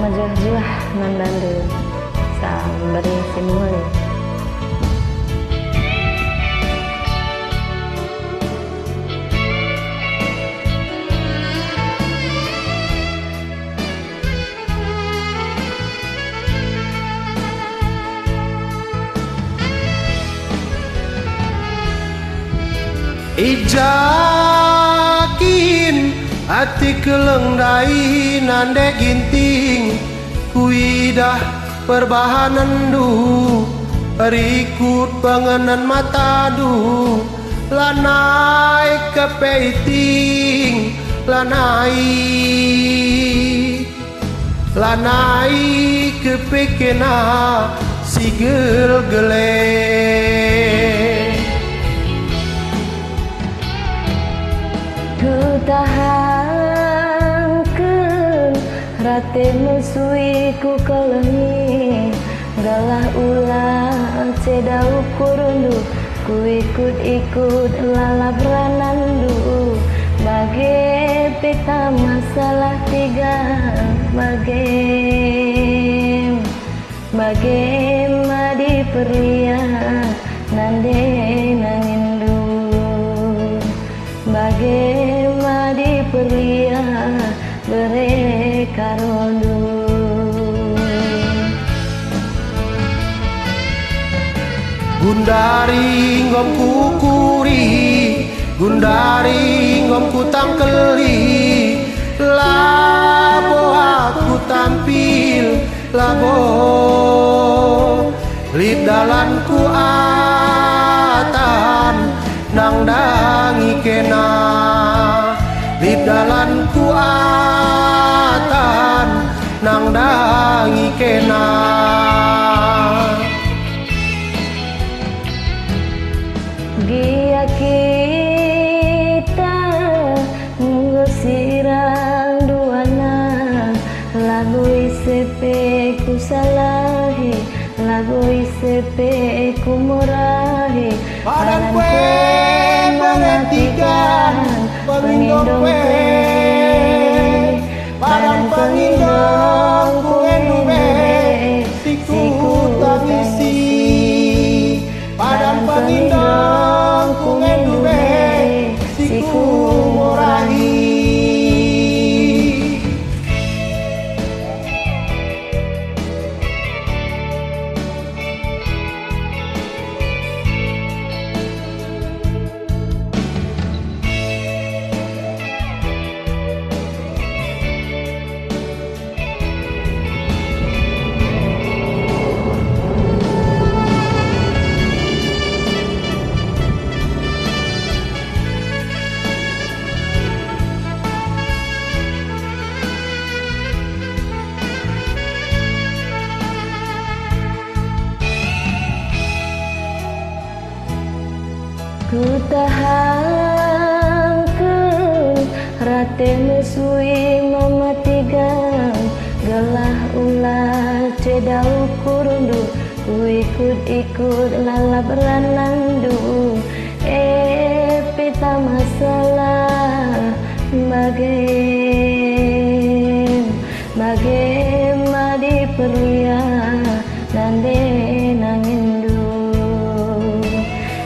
majuh-juh nandandu sambering simule. Ijakin hati kelengdai nande ginting kuidah perbahanan du rikut pengenan mata du lanai kepeiting lanai kepekena sigel gele. Ku tahankeun rate musui ku kelengi galah ulah ceda ukurundu ku ikut-ikut lalap ranandu bage peta masalah tiga bage madi perlia nande nangindu bage madi perlia bere karondu. Gundari ngom kukuri, gundari ngom ku tangkeli, labo aku tampil, labo lidalanku atan nang dangi kena, lidalanku atan nang dangi kena. Gia kita ngusirang duana lagu isepe ku salahi lagu isepe ku murahi Padan kue menetikan pengindong kue Padan pengindong ku endube siku tangisi Padan pengindong ku endube siku murahi. Ku tahankeun rate musui mamatigang galah ulah ceda ukurundu ku ikut-ikut lalap ranandu peta masalah bage madi perlia nande nangindu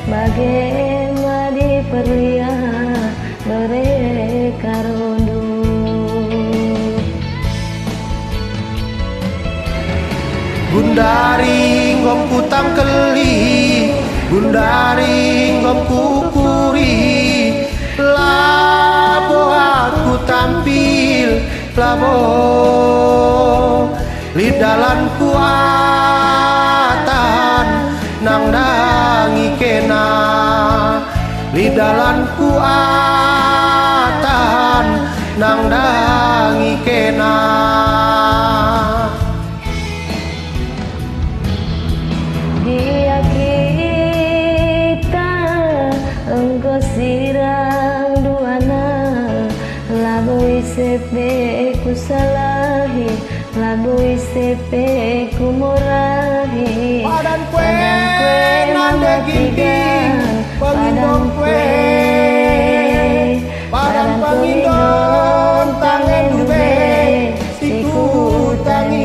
bage madi perlia bere karondu. Gundari ngom ku tangkeli, gundari ngom ku kuri, labo aku tampil, labo lidalanku atan nang dangi kena, lidalanku atan nang dangi kena. Dia kita engkau sirang duana lagu isepe ku salahi lagu isepe ku murahi Padan kue nande ginting pengindong kue Padan pengindong tangen dube siku tangi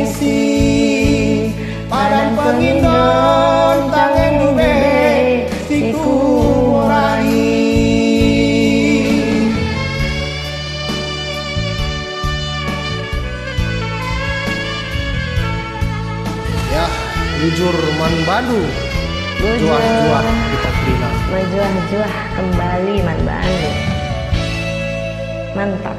Bujur man Bandu, Bujur juah-juah kita terima. menjuah-juah kembali Man Bandu. Mantap.